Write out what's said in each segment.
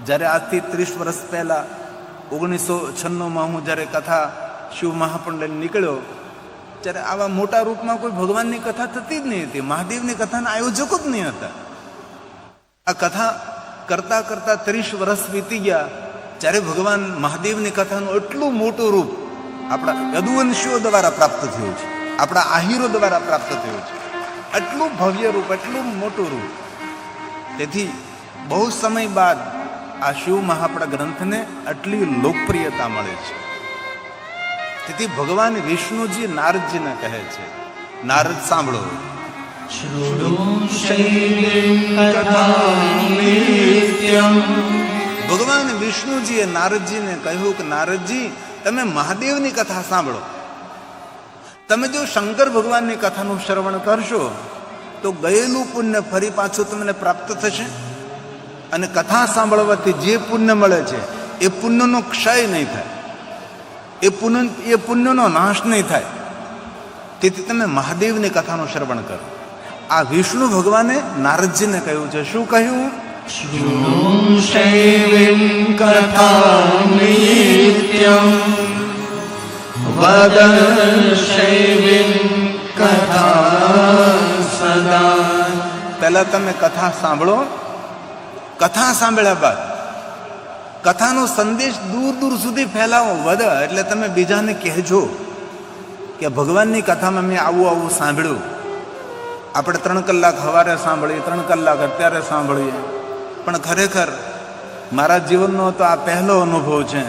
જ્યારે આજથી 30 વર્ષ પહેલાં 1996માં હું જ્યારે કથા શિવ મહાપુરાણ લઈને નીકળ્યો, ત્યારે આવા મોટા રૂપમાં કોઈ ભગવાનની કથા થતી જ નહીં હતી. મહાદેવની કથાના આયોજકો જ નહીં હતા. આ કથા કરતાં કરતાં 30 વર્ષ વીતી ગયા, જ્યારે ભગવાન મહાદેવની કથાનું એટલું મોટું રૂપ આપણા યદુવંશીઓ દ્વારા પ્રાપ્ત થયું છે, આપણા આહિરો દ્વારા પ્રાપ્ત થયું છે. એટલું ભવ્ય રૂપ, એટલું મોટું રૂપ. તેથી બહુ સમય બાદ આ શિવ મહાપુરાણ ગ્રંથને આટલી લોકપ્રિયતા મળે છે. તેથી ભગવાન વિષ્ણુજી નારદજીને કહે છે, નારદ સાંભળો, ભગવાન વિષ્ણુજીએ નારદજીને કહ્યું કે નારદજી, તમે મહાદેવની કથા સાંભળો. તમે જો શંકર ભગવાનની કથાનું શ્રવણ કરશો તો ગયેલું પુણ્ય ફરી પાછું તમને પ્રાપ્ત થશે, અને કથા સાંભળવાથી જે પુણ્ય મળે છે એ પુણ્યનો ક્ષય નહીં થાય, એ પુણ્યનો નાશ નહીં થાય. તેથી તમે મહાદેવની કથાનું શ્રવણ કરો. આ વિષ્ણુ ભગવાને નારદજીને કહ્યું છે. શું કહ્યું? પહેલા તમે કથા સાંભળો. કથા સાંભળ્યા બાદ કથાનો સંદેશ દૂર દૂર સુધી ફેલાવો, વધે એટલે તમે બીજાને કહેજો કે ભગવાનની કથામાં મેં આવું આવું સાંભળ્યું. આપણે 3 કલાક સવારે સાંભળીએ, 3 કલાક અત્યારે સાંભળીએ, પણ ખરેખર મારા જીવનનો તો આ પહેલો અનુભવ છે.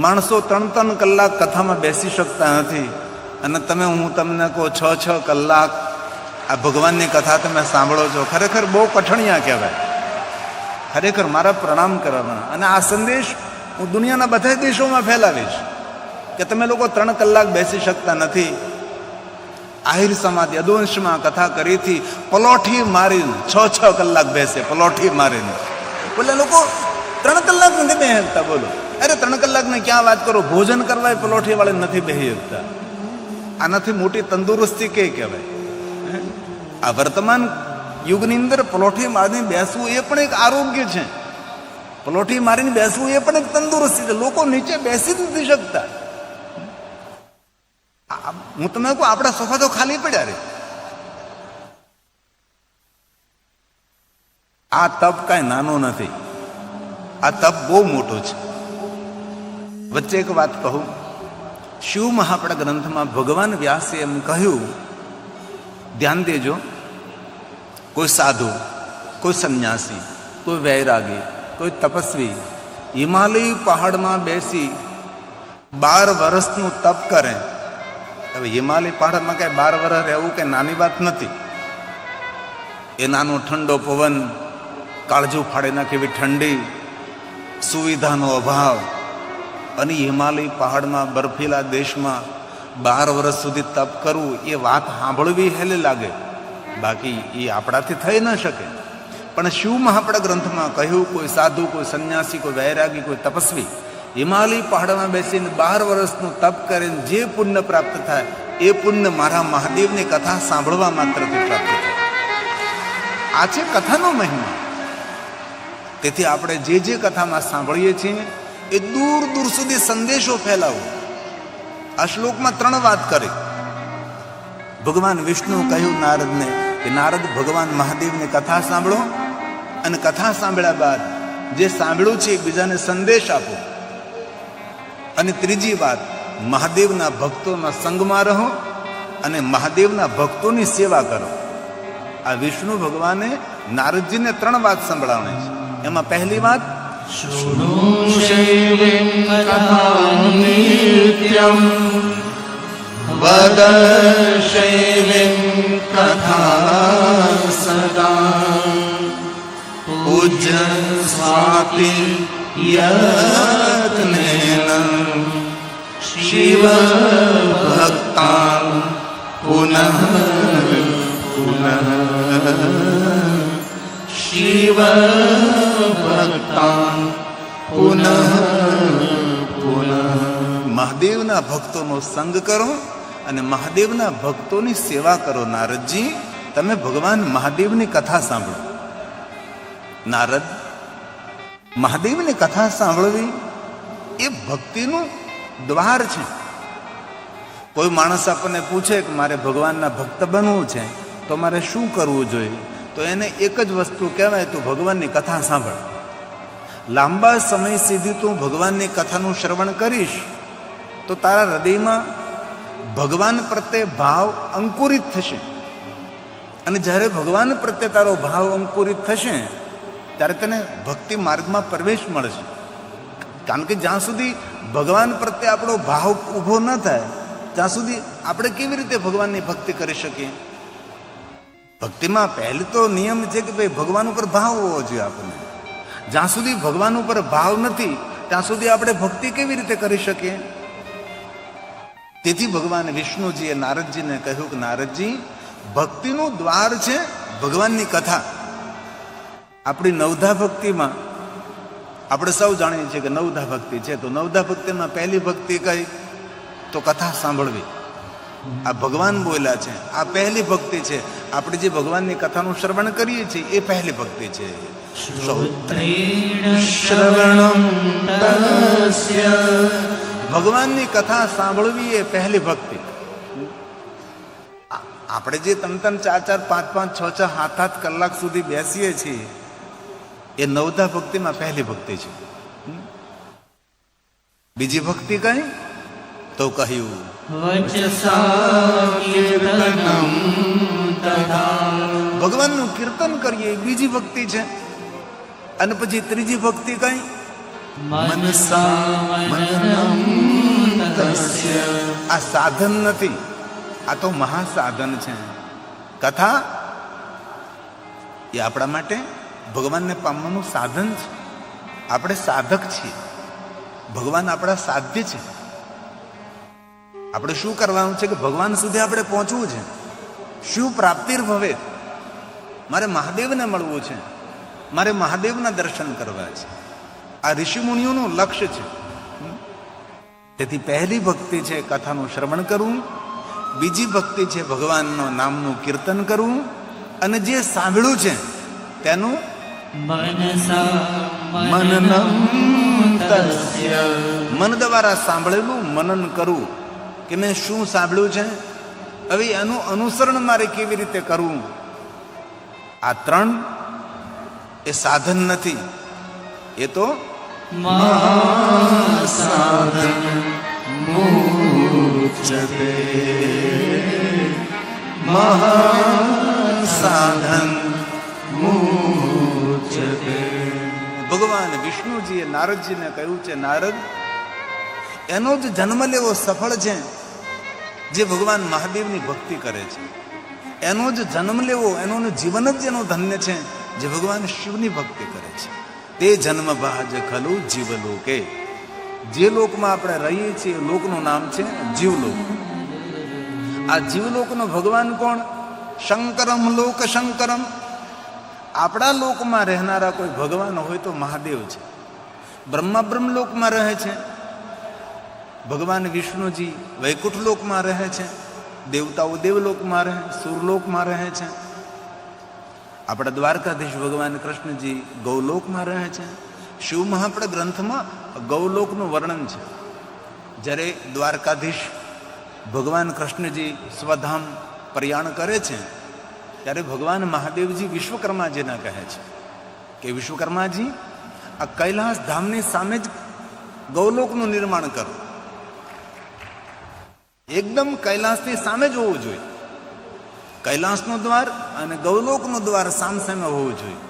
માણસો 3 કલાક કથામાં બેસી શકતા નથી, અને હું તમને કહું 6 કલાક આ ભગવાનની કથા તમે સાંભળો છો. ખરેખર બહુ કઠણિયા કહેવાય. ખરેખર મારા પ્રણામ કરવાના. અને આ સંદેશ હું દુનિયાના બધા દેશોમાં ફેલાવીશ કે તમે લોકો 3 કલાક બેસી શકતા નથી. આહિર સમાજ યદુવંશમાં કથા કરીથી પલોઠી મારીને 6 કલાક બેસે, પલોઠી મારીને. પેલા લોકો 3 કલાક નથી બેસી શકતા. બોલો, અરે 3 કલાકને ક્યાં વાત કરો, ભોજન કરવા પલોઠી વાળે નથી બેસી શકતા. આનાથી મોટી તંદુરસ્તી કઈ કહેવાય? આ વર્તમાન યુગની અંદર પલોઠી મારીને બેસવું એ પણ એક આરોગ્ય છે. પલોઠી મારીને બેસવું એ પણ એક તંદુરસ્તી છે. લોકો નીચે બેસી જ નથી શકતા. હું તમને કહું, આપણા સોફા તો ખાલી પડ્યા રે. આ તપ કાંઈ નાનું નથી, આ તપ બહુ મોટું છે. વચ્ચે એક વાત કહું. શિવ મહાપુરાણ ગ્રંથમાં ભગવાન વ્યાસે એમ કહ્યું, ધ્યાન દેજો, કોઈ સાધુ, કોઈ સંન્યાસી, કોઈ વૈરાગી, કોઈ તપસ્વી હિમાલય પહાડમાં બેસી 12 વર્ષનું તપ કરે. હવે હિમાલય પહાડમાં કઈ 12 વર્ષ રહેવું કઈ નાની વાત નથી. એ નાનો ઠંડો પવન, કાળજું ફાડી નાખે એવી ઠંડી, સુવિધાનો અભાવ, અને હિમાલય પહાડમાં બરફીલા દેશમાં 12 વર્ષ સુધી તપ કરવું, એ વાત સાંભળવી હેલી લાગે, બાકી એ આપણાથી થઈ ન શકે. પણ શિવ મહાપુરાણ ગ્રંથમાં કહ્યું, કોઈ સાધુ, કોઈ સંન્યાસી, કોઈ વૈરાગી, કોઈ તપસ્વી હિમાલય પહાડમાં બેસીને 12 વર્ષનું તપ કરીને જે પુણ્ય પ્રાપ્ત થાય, એ પુણ્ય મારા મહાદેવની કથા સાંભળવા માત્રથી પ્રાપ્ત થાય. આ છે કથાનો મહિમા. તેથી આપણે જે કથામાં સાંભળીએ છીએ એ દૂર દૂર સુધી સંદેશો ફેલાવો. આ શ્લોકમાં 3 વાત કરી. ભગવાન વિષ્ણુ કહ્યું નારદને કે નારદ, ભગવાન મહાદેવની કથા સાંભળો, અને કથા સાંભળ્યા બાદ જે સાંભળ્યું છે બીજાને સંદેશ આપો. અને ત્રીજી વાત, મહાદેવના ભક્તોના સંગમાં રહો અને મહાદેવના ભક્તોની સેવા કરો. આ વિષ્ણુ ભગવાને નારદજીને 3 વાત સંભળાવણી છે. એમાં પહેલી વાત, પૂજ્ય સ્વાતિ યત્નેન શિવ ભક્તા પુનઃ પુનઃ શિવ ભક્તા પુનઃ પુનઃ. મહાદેવના ભક્તોનો સંગ કરો અને મહાદેવના ભક્તોની સેવા કરો. નારદજી, તમે ભગવાન મહાદેવની કથા સાંભળો. નારદ, મહાદેવની કથા સાંભળવી એ ભક્તિનું દ્વાર છે. કોઈ માણસ આપણને પૂછે કે મારે ભગવાનના ભક્ત બનવું છે તો મારે શું કરવું જોઈએ, તો એને એક જ વસ્તુ કહેવાય, તું ભગવાનની કથા સાંભળ. લાંબા સમય સુધી તું ભગવાનની કથાનું શ્રવણ કરીશ તો તારા હૃદયમાં ભગવાન પ્રત્યે ભાવ અંકુરિત થશે. અને જ્યારે ભગવાન પ્રત્યે તારો ભાવ અંકુરિત થશે ત્યારે તને ભક્તિ માર્ગમાં પ્રવેશ મળશે. કારણ કે જ્યાં સુધી ભગવાન પ્રત્યે આપણો ભાવ ઊભો ન થાય ત્યાં સુધી આપણે કેવી રીતે ભગવાનની ભક્તિ કરી શકીએ? ભક્તિમાં પહેલો તો નિયમ છે કે ભાઈ ભગવાન ઉપર ભાવ હોવો જોઈએ આપણને. જ્યાં સુધી ભગવાન ઉપર ભાવ નથી ત્યાં સુધી આપણે ભક્તિ કેવી રીતે કરી શકીએ? તેથી ભગવાન વિષ્ણુજીએ નારદજીને કહ્યું કે નારદજી, ભક્તિનું દ્વાર છે ભગવાનની કથા. આપણી નવધા ભક્તિમાં આપણે સૌ જાણીએ છીએ કે નવધા ભક્તિ છે, તો નવધા ભક્તિમાં પહેલી ભક્તિ કઈ? તો કથા સાંભળવી. આ ભગવાન બોલ્યા છે, આ પહેલી ભક્તિ છે. આપણે જે ભગવાનની કથાનું શ્રવણ કરીએ છીએ એ પહેલી ભક્તિ છે. ભગવાનની કથા સાંભળવી એ પહેલી ભક્તિ. આપણે જે 3-3, 4-4, 5-5, 6-6, 7-7 કલાક સુધી બેસીએ છીએ એ નવધા ભક્તિમાં પહેલી ભક્તિ છે. બીજી ભક્તિ કઈ? તો કહ્યું ભગવાનનું કીર્તન કરીએ એ બીજી ભક્તિ છે. અને પછી ત્રીજી ભક્તિ કઈ? આ સાધન નથી, આ તો મહાસાધન છે. કથા એ આપણા માટે ભગવાનને પામવાનું સાધન છે. આપણે સાધક છીએ, ભગવાન આપણા સાધ્ય છે. આપણે શું કરવાનું છે કે ભગવાન સુધી આપણે પહોંચવું છે. શું પ્રાપ્તિર ભવે, મારે મહાદેવને મળવું છે, મારે મહાદેવના દર્શન કરવા છે. આ ઋષિમુનિઓનું લક્ષ્ય છે. તેથી પહેલી ભક્તિ છે કથાનું શ્રવણ કરવું, બીજી ભક્તિ છે ભગવાનનું નામનું કીર્તન કરવું, અને જે સાંભળ્યું છે તેનું મન દ્વારા સાંભળેલું મનન કરવું કે મેં શું સાંભળ્યું છે, હવે એનું અનુસરણ મારે કેવી રીતે કરવું. આ ત્રણ એ સાધન નથી, એ તો મહાસાધન મુચ્યતે. મહાસાધન મુચ્યતે. ભગવાન વિષ્ણુજીએ નારદજીને કહ્યું છે, નારદ, એનો જ જન્મ લેવો સફળ છે જે ભગવાન મહાદેવની ભક્તિ કરે છે. એનો જ જન્મ લેવો, એનું જીવન જ એનું ધન્ય છે જે ભગવાન શિવની ભક્તિ કરે છે. તે જન્મ બાજ ખલુ જીવલોકે. જે લોકમાં આપણે રહીએ છીએ લોકનું નામ છે જીવલોક. આ જીવલોકનો ભગવાન કોણ? શંકરમ લોક શંકરમ. આપણા લોકમાં રહેનારા કોઈ ભગવાન હોય તો મહાદેવ છે. બ્રહ્મા બ્રહ્મલોકમાં રહે છે, ભગવાન વિષ્ણુજી વૈકુંઠ લોકમાં રહે છે, દેવતાઓ દેવલોકમાં રહે, સુરલોકમાં રહે છે. આપણા દ્વારકાધીશ ભગવાન કૃષ્ણજી ગૌલોકમાં રહે છે. શિવ મહાપ્રદ ગ્રંથમાં ગૌલોકનું વર્ણન છે. જ્યારે દ્વારકાધીશ ભગવાન કૃષ્ણજી સ્વધામ પ્રયાણ કરે છે ત્યારે ભગવાન મહાદેવજી વિશ્વકર્માજીને કહે છે કે વિશ્વકર્માજી, આ કૈલાસ ધામની સામે જ ગૌલોકનું નિર્માણ કરો. એકદમ કૈલાસની સામે જ હોવું જોઈએ. કૈલાસનો દ્વાર અને ગૌલોકનો દ્વાર સામસામે હોવું જોઈએ.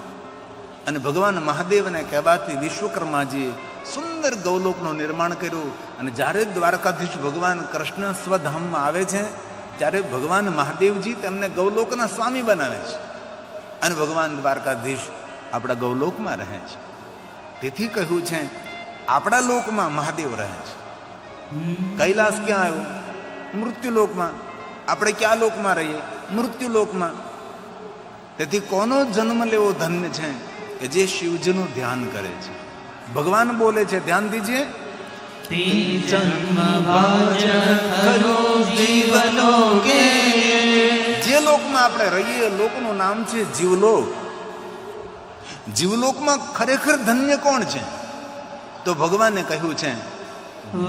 અને ભગવાન મહાદેવને કહેવાથી વિશ્વકર્માજીએ સુંદર ગૌલોકનું નિર્માણ કર્યું. અને જ્યારે દ્વારકાધીશ ભગવાન કૃષ્ણ સ્વધામમાં આવે છે ત્યારે ભગવાન મહાદેવજી તેમને ગૌલોકના સ્વામી બનાવે છે. અને ભગવાન દ્વારકાધીશ આપણા ગૌલોકમાં રહે છે. તેથી કહ્યું છે આપણા લોકમાં મહાદેવ રહે છે. કૈલાસ ક્યાં આવ્યું? મૃત્યુલોકમાં. આપણે ક્યાં લોકમાં રહીએ? મૃત્યુલોકમાં. તેથી કોનો જન્મ લેવો ધન્ય છે કે જે શિવજીનું ધ્યાન કરે છે. ભગવાન બોલે છે, ધ્યાન દીજીએ, જે લોકમાં આપણે રહીએ લોકનું નામ છે જીવલોક. જીવલોકમાં ખરેખર ધન્ય કોણ છે? તો ભગવાને કહ્યું છે,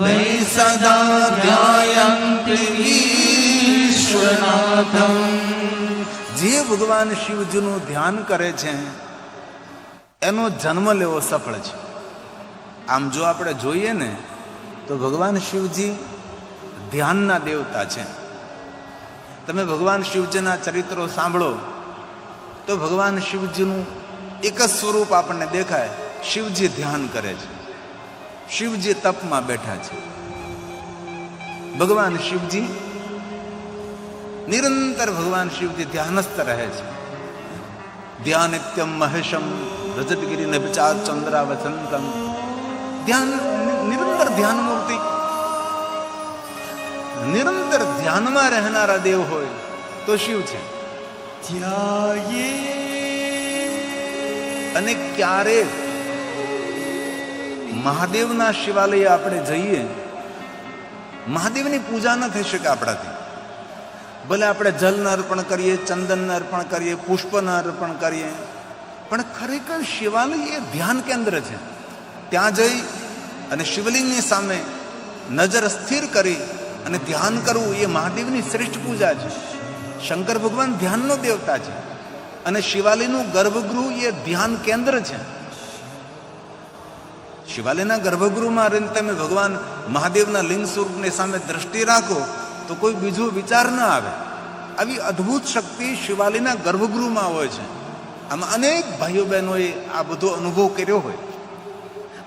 વૈ સદા ધ્યાયન્તિ વિશ્વનાથમ. જે ભગવાન શિવજીનું ધ્યાન કરે છે એનો જન્મ લેવો સફળ છે. આમ જો આપણે જોઈએ ને તો ભગવાન શિવજી ધ્યાનના દેવતા છે. તમે ભગવાન શિવજીના ચરિત્રો સાંભળો તો ભગવાન શિવજીનું એક જ સ્વરૂપ આપણને દેખાય. શિવજી ધ્યાન કરે છે, શિવજી તપમાં બેઠા છે. ભગવાન શિવજી નિરંતર ભગવાન શિવજી ધ્યાનસ્થ રહે છે. ધ્યાનિત્યમ મહેશમ રજતગીરી નભિચાર ચંદ્રાવસંતમ. ધ્યાન, નિરંતર ધ્યાન મૂર્તિ, નિરંતર ધ્યાનમાં રહેનારા દેવ હોય તો શિવ છે. અને ક્યારે મહાદેવના શિવાલય આપણે જઈએ, મહાદેવની પૂજા ન થઈ શકે આપણાથી. ભલે આપણે જલને અર્પણ કરીએ, ચંદનને અર્પણ કરીએ, પુષ્પને અર્પણ કરીએ, પણ ખરેખર શિવાલય એ ધ્યાન કેન્દ્ર છે. ત્યાં જઈ અને શિવલિંગની સામે નજર સ્થિર કરી અને ધ્યાન કરવું એ મહાદેવની શ્રેષ્ઠ પૂજા છે. શંકર ભગવાન ધ્યાનનો દેવતા છે અને શિવાલયનું ગર્ભગૃહ એ ધ્યાન કેન્દ્ર છે. શિવાલયના ગર્ભગૃહમાં રહીને તમે ભગવાન મહાદેવના લિંગ સ્વરૂપની સામે દ્રષ્ટિ રાખો તો કોઈ બીજો વિચાર ન આવે. આવી અદ્ભુત શક્તિ શિવાલયના ગર્ભગૃહમાં હોય છે. આમાં અનેક ભાઈઓ બહેનોએ આ બધો અનુભવ કર્યો હોય.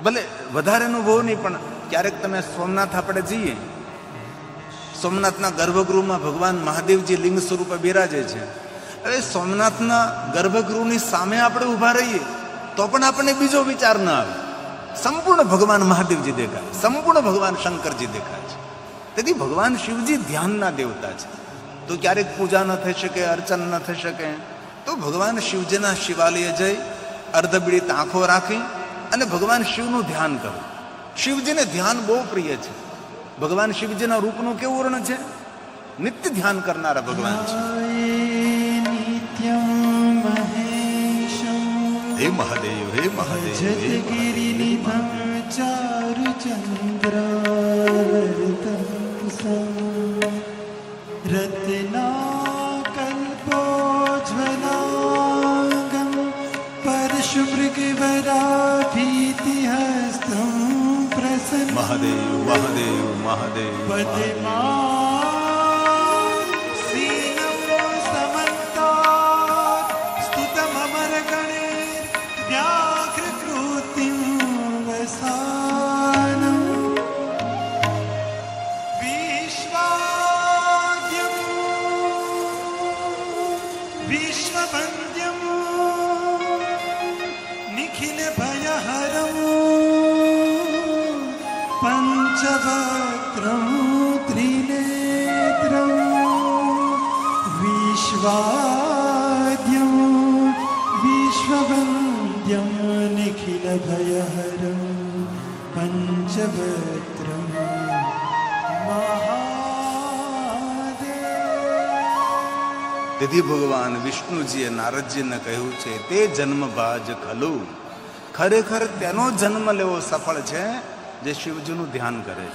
ભલે વધારે અનુભવ નહીં, પણ ક્યારેક તમે સોમનાથ આપણે જઈએ, સોમનાથના ગર્ભગૃહમાં ભગવાન મહાદેવજી લિંગ સ્વરૂપે બિરાજે છે. હવે સોમનાથના ગર્ભગૃહની સામે આપણે ઊભા રહીએ તો પણ આપણને બીજો વિચાર ન આવે. સંપૂર્ણ ભગવાન મહાદેવજી દેખાય, સંપૂર્ણ ભગવાન શંકરજી દેખાય છે. તેથી ભગવાન શિવજી ધ્યાનના દેવતા છે. તો ક્યારેક પૂજા ન થઈ શકે, અર્ચન ન થઈ શકે, તો ભગવાન શિવજીના શિવાલય જઈ અર્ધબીડિત આંખો રાખી અને ભગવાન શિવનું ધ્યાન કરો. શિવજીને ધ્યાન બહુ પ્રિય છે. ભગવાન શિવજીના રૂપનું કેવું વર્ણન છે? નિત્ય ધ્યાન કરનારા ભગવાન છે. હે મહાદેવ, હે મહાદેવ, રત્નાકલ્પોજ્વલાંગમ પરશુમૃગવરાભીતિહસ્તં પ્રસન્ન. મહાદેવ, મહાદેવ, મહાદેવ, પંચવક્ત્રં ત્રિનેત્રં વિશ્વાદ્યં વિશ્વવંદ્યં નિખિલભયહરં પંચવક્ત્રં મહાદેવ. તેથી ભગવાન વિષ્ણુજીએ નારદજીને કહ્યું છે, તે જન્મ બાજ ખલુ. ખરેખર તેનો જન્મ લેવો સફળ છે જે શિવજીનું ધ્યાન કરે છે.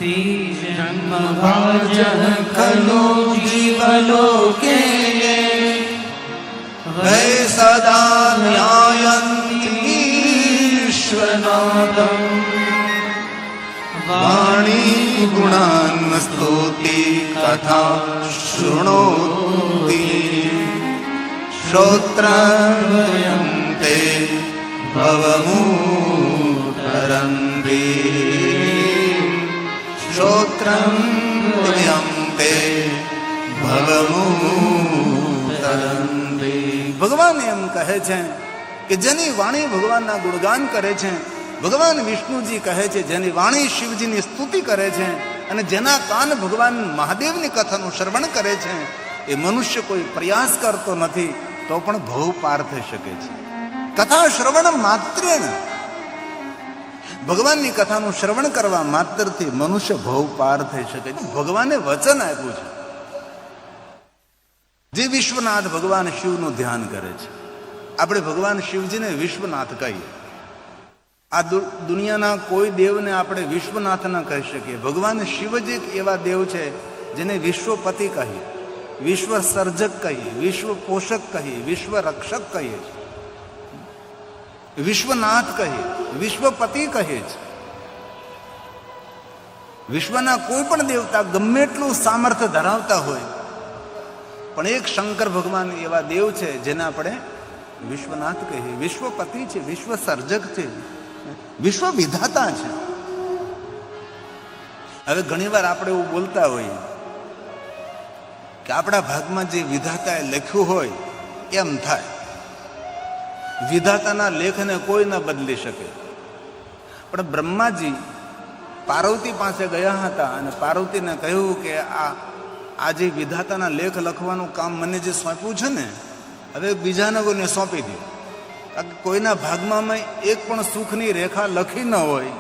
સદા ન્યાયન્તિશ્વનાદમ વાણી ગુણાન સ્તુતિ કથા શૃણોતિ શ્રોત્રવયં તે ભવમૂતરંતિ શ્રોત્રં ત્વયં તે ભવમૂતરંતિ. ભગવાન એમ કહે છે કે જેની વાણી ભગવાનના ગુણગાન કરે છે, ભગવાન વિષ્ણુજી કહે છે જેની વાણી શિવજીની સ્તુતિ કરે છે અને જેના કાન ભગવાન મહાદેવની કથાનું શ્રવણ કરે છે, એ મનુષ્ય કોઈ પ્રયાસ કરતો નથી તો પણ ભવ પાર થઈ શકે છે. કથા શ્રવણ માત્ર, ભગવાનની કથાનું શ્રવણ કરવા માત્રથી મનુષ્ય ભવ પાર થઈ શકે છે. ભગવાને વચન આપ્યું છે. જે વિશ્વનાથ ભગવાન શિવનું ધ્યાન કરે છે આપણે ભગવાન શિવજીને વિશ્વનાથ કહીએ. આ દુનિયાના કોઈ દેવને આપણે વિશ્વનાથ ન કહી શકીએ. ભગવાન શિવ જ એક એવા દેવ છે જેને વિશ્વપતિ કહીએ, વિશ્વ સર્જક કહીએ, વિશ્વ પોષક કહીએ, વિશ્વ રક્ષક કહીએ, વિશ્વનાથ કહીએ, વિશ્વપતિ કહીએ છે. વિશ્વના કોઈ પણ દેવતા ગમે એટલું સામર્થ્ય ધરાવતા હોય, પણ એક શંકર ભગવાન એવા દેવ છે જેને આપણે વિશ્વનાથ કહીએ. વિશ્વપતિ છે, વિશ્વ સર્જક છે, વિશ્વ વિધાતા છે. હવે ઘણીવાર આપણે એવું બોલતા હોઈએ કે આપણા ભાગમાં જે વિધાતાએ લખ્યું હોય એમ થાય. વિધાતાના લેખને કોઈ ન બદલી શકે. પણ બ્રહ્માજી પાર્વતી પાસે ગયા હતા અને પાર્વતીને કહ્યું કે આ જે વિધાતાના લેખ લખવાનું કામ મને જે સોંપ્યું છે ને, હવે બીજાને કોઈને સોંપી દો. કારણ કે કોઈના ભાગમાં એક પણ સુખની રેખા લખી ન હોય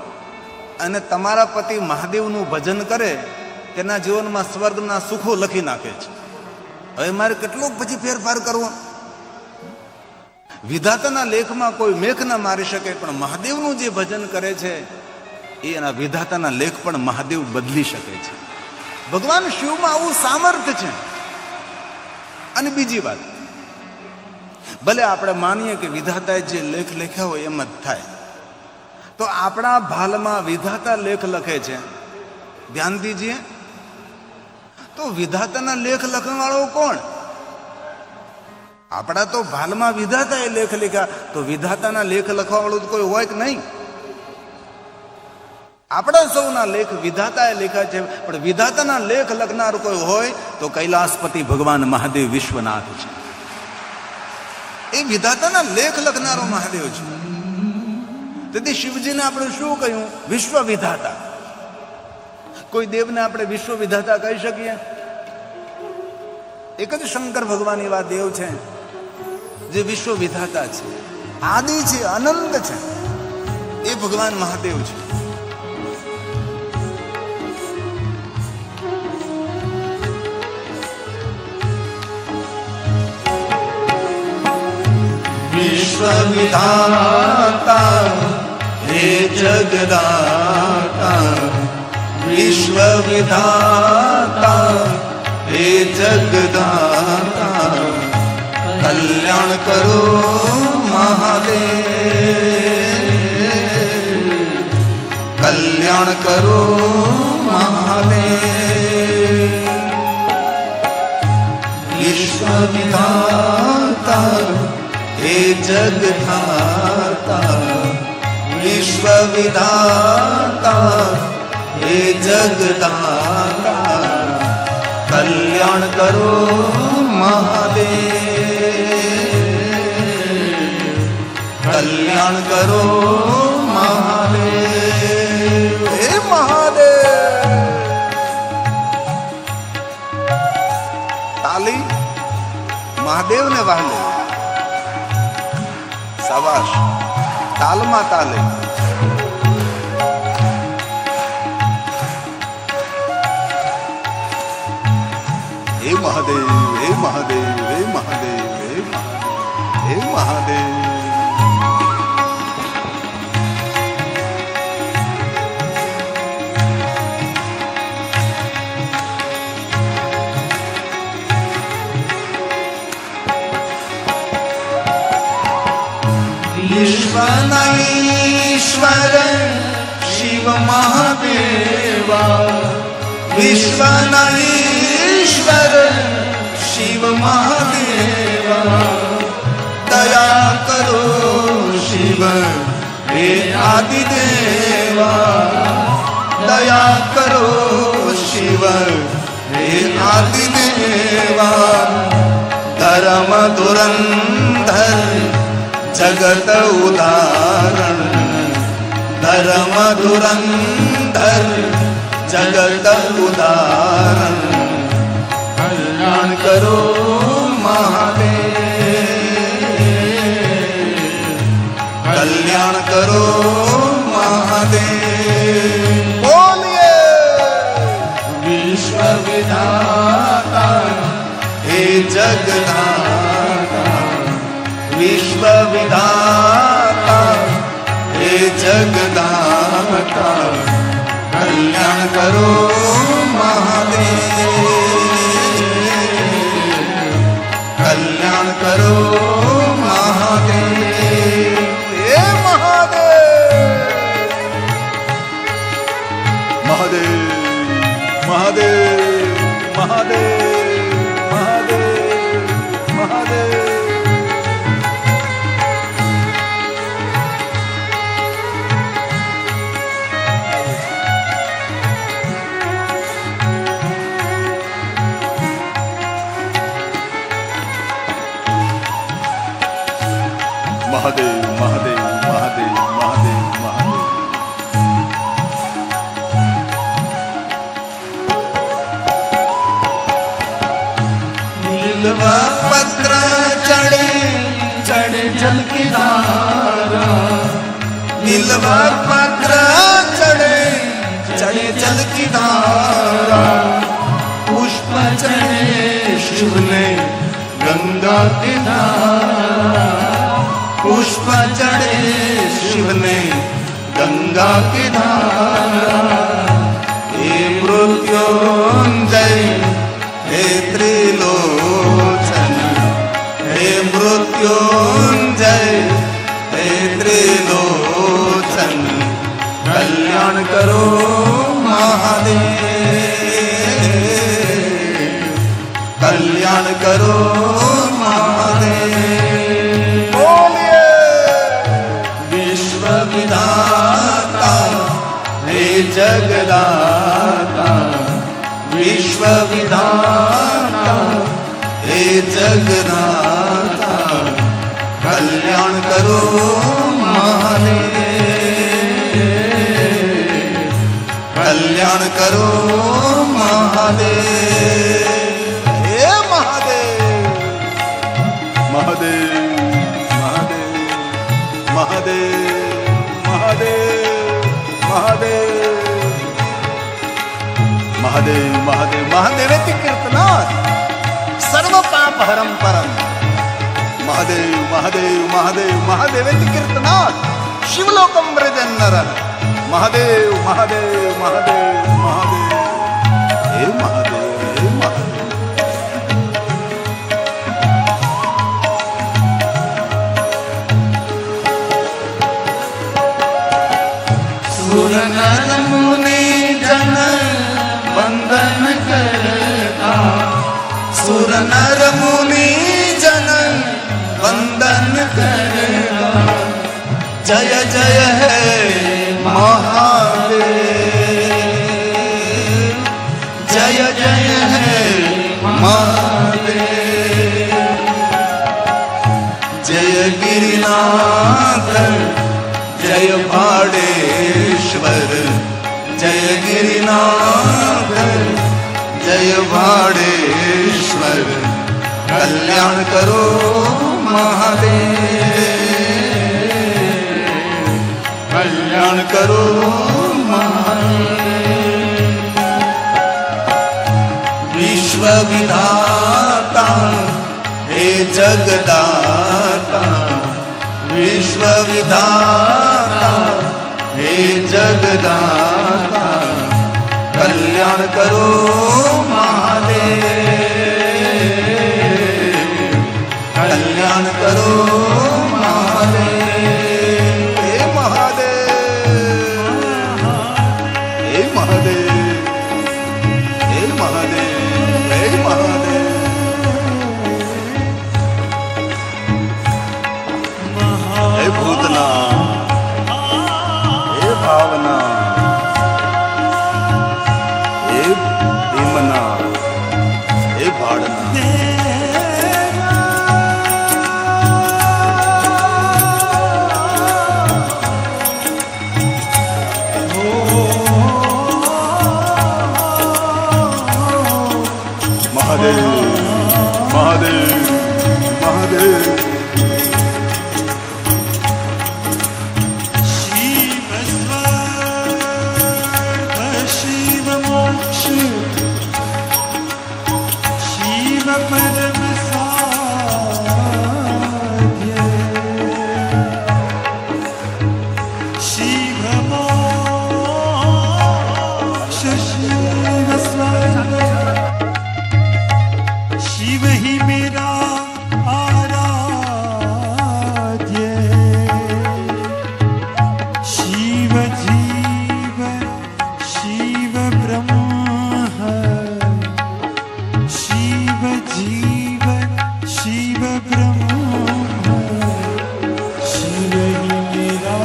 અને તમારા પતિ મહાદેવનું ભજન કરે, તેના જીવનમાં સ્વર્ગના સુખો લખી નાખે છે. હવે મારે કેટલોક પછી ફેરફાર કરવો? વિધાતાના લેખમાં કોઈ મેઘ ન મારી શકે, પણ મહાદેવનું જે ભજન કરે છે એના વિધાતાના લેખ પણ મહાદેવ બદલી શકે છે. ભગવાન શિવમાં આવું સામર્થ્ય છે. અને બીજી વાત, ભલે આપણે માનીએ કે વિધાતાએ જે લેખ લખ્યા હોય એમ જ થાય, તો આપણા ભાલમાં વિધાતા લેખ લખે છે. ધ્યાન દીજીએ, તો વિધાતાના લેખ લખવાવાળો કોણ? આપણા તો ભાલમાં વિધાતાએ લેખ લખ્યા, તો વિધાતાના લેખ લખવાવાળું તો કોઈ હોય કે નહીં? આપણા સૌના લેખ વિધાતાએ લખ્યા છે, પણ વિધાતાના લેખ લખનાર કોઈ હોય તો કૈલાસપતિ ભગવાન મહાદેવ વિશ્વનાથ છે. એ વિધાતાના લેખ લખનારો મહાદેવ છે. તેથી શિવજીને આપણે શું કહ્યું? વિશ્વ વિધાતા. કોઈ દેવને આપણે વિશ્વ વિધાતા કહી શકીએ? એક જ શંકર ભગવાન એવા દેવ છે જે વિશ્વ વિધાતા છે, આદિ છે, અનંત છે. એ ભગવાન મહાદેવ છે. વિશ્વવિધાતા હે જગદાતા, વિશ્વવિધાતા હે જગદાતા, કલ્યાણ કરો મહાદેવ, કલ્યાણ કરો મહાદેવ. વિશ્વવિધાતા હે જગધાતા, વિશ્વવિધાતા હે જગદાતા, કલ્યાણ કરો મહાદેવ, કલ્યાણ કરો મહાદેવ. હે મહાદેવ. તાલી મહાદેવને વાહલે. શાબાશ. તાલમાં તાલે. હે મહાદેવ, હે મહાદેવ, હે મહાદેવ, હે મહાદેવ, હે મહાદેવ. વિશ્વના ઈશ્વર શિવ મહાદેવા, વિશ્વના ઈશ્વર શિવ મહાદેવા, દયા કરો શિવ હે આદિદેવા, દયા કરો શિવ હે આદિદેવા. ધર્મ ધુરંધર જગત ઉદાહરણ, ધર્મ ધુરંધર જગત ઉદાહરણ, કલ્યાણ કરો મહાદેવ, કલ્યાણ કરો મહાદેવ. બોલીએ વિશ્વવિધાતા હે જગદાતા, વિશ્વ विश्व विधाता हे जगदाता कल्याण करो महादेव कल्याण करो महादेव हे महादेव महादेव महादेव महादेव महादेव महादेव महादेव महादेव महादेव महादेव महादेव नीलवा पत्र चढ़े चढ़े जल की धारा नीलवा पत्र चढ़े चढ़े जल की धारा पुष्प चढ़े शिव ने गंगा की धारा पुष्प चढ़े शिव ने गंगा की धारा हे मृत्युंजय हे त्रिलोचन हे मृत्युंजय हे त्रिलोचन कल्याण करो महादेव कल्याण करो महादेव विधाता हे जगदाता विश्व विधाता हे जगदाता कल्याण करो महादेव कल्याण करो महादेव हे महादेव महादेव महादेव महादेव महादेव महादेव महादेव महादेवेति कीर्तनात् सर्व पाप हरम परम महादेव महादेव महादेव महादेवेति कीर्तनात् शिवलोकम व्रजन् नरः महादेव महादेव महादेव महादेव हे महादेव हे महादेव सुर नर मुनि जन वंदन करता सुर नर मुनि जन वंदन करता जय जय है महादेव जय जय है महादेव जय गिरिनाथ जय भाड़ेश्वर जय गिरिनाथ जय भाड़ेश्वर कल्याण करो महादेव कल्याण करो महादेव विश्व विधाता हे जगदाता विश्व विधाता हे जगदाता कल्याण करो महादेव कल्याण करो महादेव हे महादेव हे महादेव हे महादेव हे महादेव हे भूतना हे भावना हे भीमना हे भाड़ना महादेव महादेव महादेव शिव ही मेरा आराध्य, शिव जीव शिव ब्रह्म है, शिव जीव शिव ब्रह्म है, शिव ही मेरा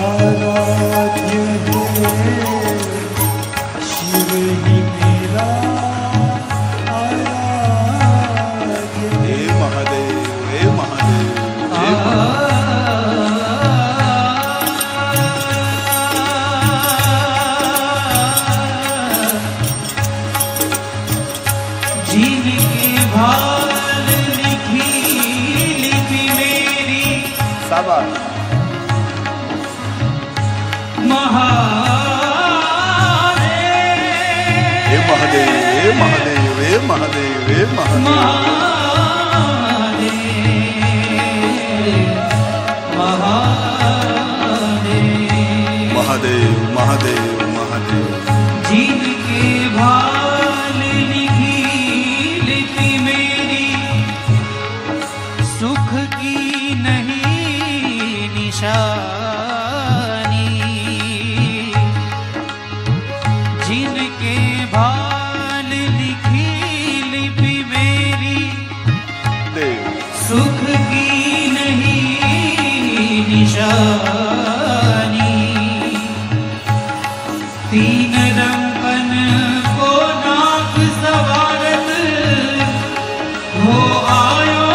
आराध्य है, शिव ही मेरा हे महादेव, हे महादेव, हे जिनके भाल लिखी लिपि मेरी शाबाश। हे महादेव, हे महादेव, हे महादेव, हे महादेव। महादेव, महादेव, महादेव। जिनके भाल लिखी लिपि मेरी, सुख की नहीं निशानी, जिनके भाल लिखी लिपि मेरी, देव सुख की नहीं निशानी, तीन रंगन को नाक सवारत हो आयो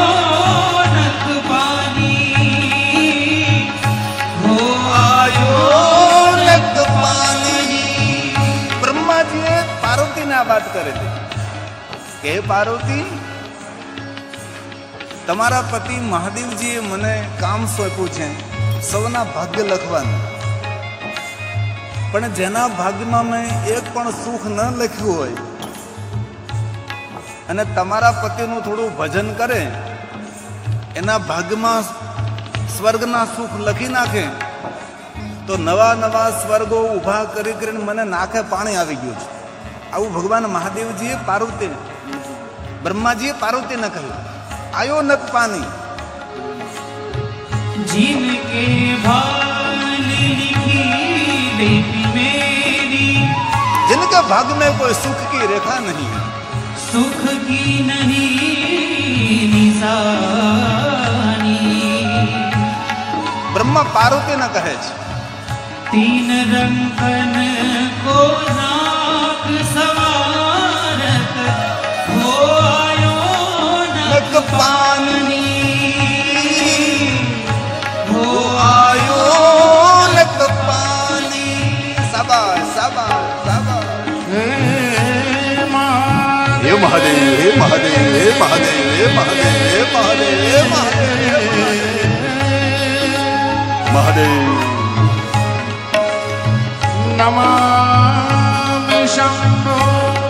नक पानी, हो आयो નક પાણી. બ્રહ્માજીએ પાર્વતીને આ વાત કરેલી કે હે પાર્વતી, તમારા પતિ મહાદેવજીએ મને કામ સોંપ્યું છે સૌના ભાગ્ય લખવાનું, પણ જેના ભાગ્યમાં મેં એક પણ સુખ ન લખ્યું હોય અને તમારા પતિનું થોડું ભજન કરે એના ભાગ્યમાં સ્વર્ગના સુખ લખી નાખે તો નવા નવા સ્વર્ગો ઊભા કરી કરીને મને નાખે પાણી આવી ગયું છે. આવું ભગવાન મહાદેવજીએ પાર્વતીને બ્રહ્માજીએ પાર્વતીને કહ્યું. આયો નક પાણી. जिनके भाल लिखी लिपि मेरी, जिनके भाग में कोई सुख की रेखा नहीं है, सुख की नहीं निशानी, બ્રહ્મા પાર્વતીને કહે છે तीन रंगन को नाक सवारत हो आयो નક नक પાણી, हो આયો નક પાણી. શાબાશ, શાબાશ, શાબાશ. हे महादेव, हे महादेव, हे महादेव, हे महादेव, हे महादेव, हे महादेव। महादेव नमामि शम्भो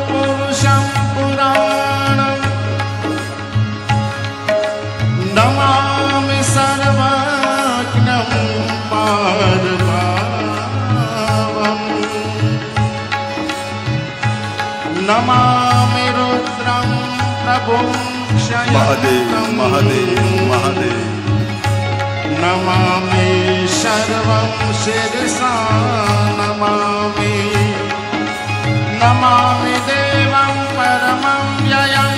पुरुषं पुराणं, नमामि सर्वज्ञं पारभावम्, नमामि रुद्रं प्रभुं महादेव, महादेव, महादेव। नमामि सर्वं शिरसा नमामि, नमामि देवं परमं व्ययं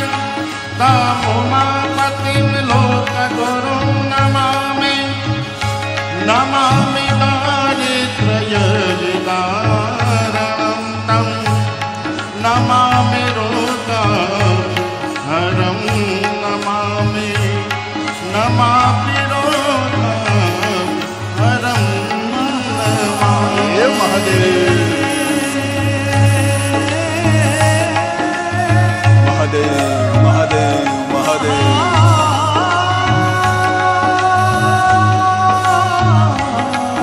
तमुमापतिं लोकगुरुं नमामि, नमामि दारिद्र्यनिवारणं तं, नमामि रोगहरं नमामि, नमामि रोगहरं नमामि। हे महादेव, महादेव, महादेव, महादेव।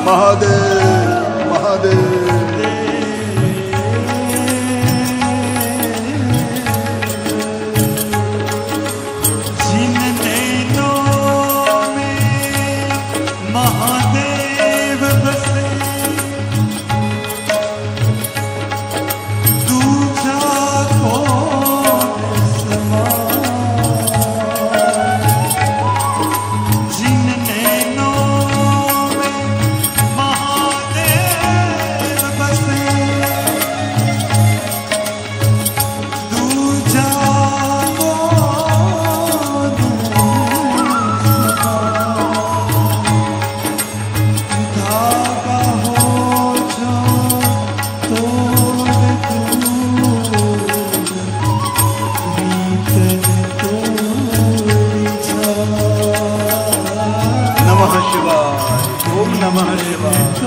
महादेव, महादेव। जिन नैनों में महादेव बसे,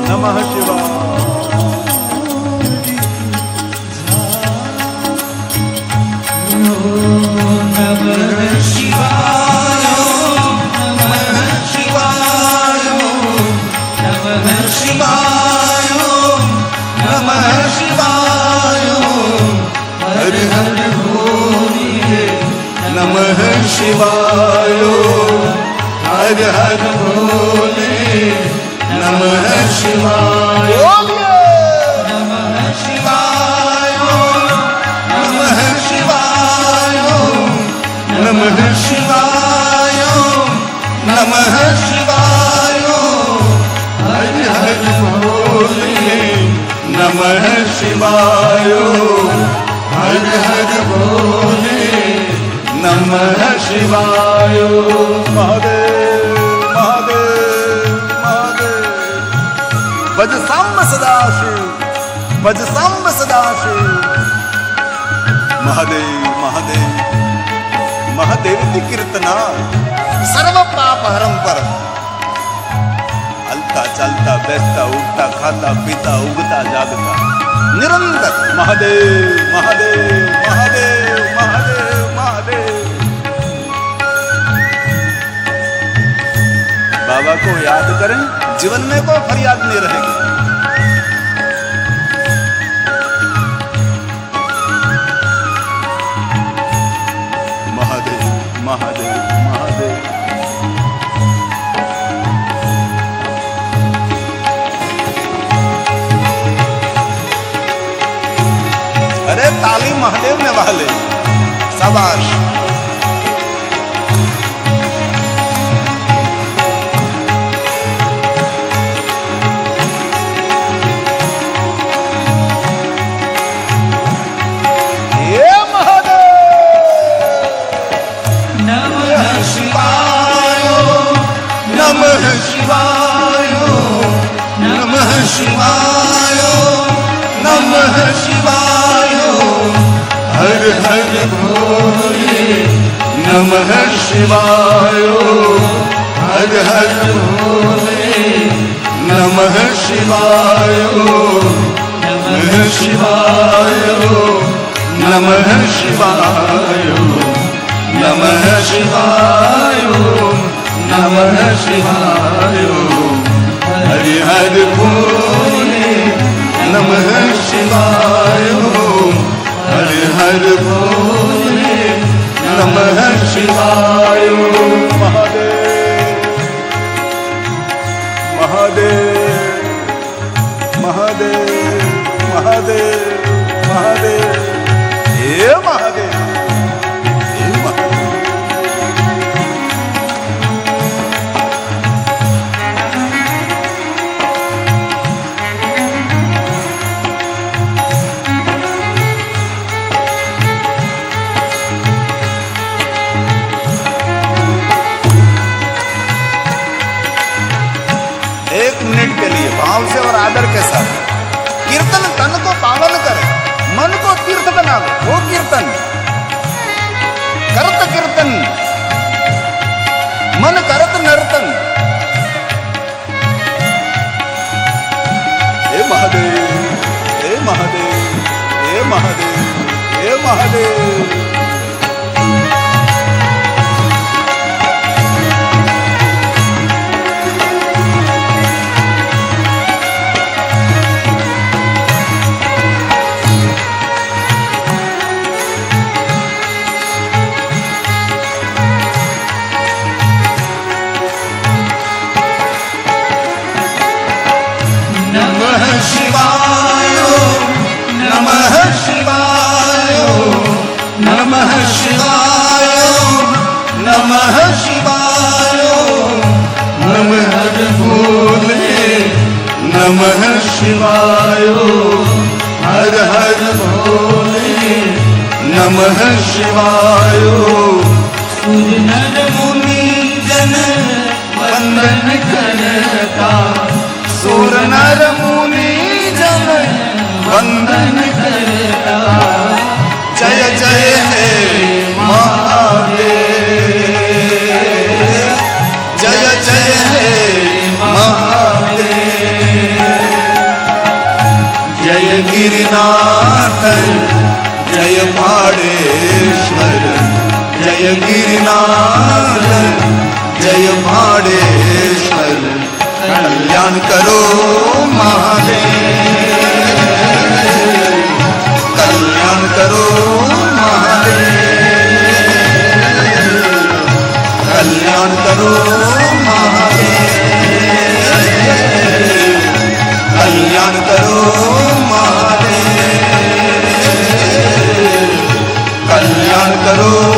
नमः शिवाय नमः शिवाय नमः शिवाय नमः शिवाय नमः शिवाय हर हर भोले नमः शिवाय हर हर भोले नमः शिवाय नमः शिवाय नमः शिवाय नमः शिवाय नमः शिवाय हर हर भोले नमः शिवाय हर हर भोले नमः शिवाय महादेव महादेव महादेव भज सांब सदाशिव भज सांब सदाशिव महादेव महादेव महादेव की कीर्तना सर्व पाप हरम पर हलता चलता बैठता उठता खाता पीता उगता जागता निरंतर महादेव महादेव महादेव महादेव महादेव बाबा को याद करें जीवन में कोई फरियाद नहीं रहेगी महादेव महादेव महादेव अरे ताली महादेव ने वाले शाबाश ये महादेव नमः शिवाय नमः शिवाय नमः शिवाय नमः शिवाय हर हर भोले नमः शिवाय हर हर भोले नमः शिवाय नमः शिवाय नमः शिवाय नमः शिवाय नमः शिवाय हरि हर भोले नमः शिवाय हरि हर भोले नमः शिवाय महादेव महादेव महादेव महादेव महादेव हे महादेव हे महादेव एक मिनट के लिए भाव से और आदर के साथ कीर्तन तन को पावन करे मन को तीर्थ बनावे वो कीर्तन करत कीर्तन मन करत नर्तन हे महादेव हे महादेव हे महादेव हे महादेव नमः शिवाय नमः शिवाय नमः शिवाय नमः शिवाय नमः भोले नमः शिवाय हर हर भोले नमः शिवाय सूर नर मुनि जन वंदन करता सुर नर मुनि जन वंदन करता जय जय हे महादेव जय जय हे महादेव जय भाड़ेश्वर जय गिरिनाथ जय भाड़ेश्वर कल्याण करो महादेव कल्याण करो महादेव कल्याण करो महादेव कल्याण करो महादेव कल्याण करो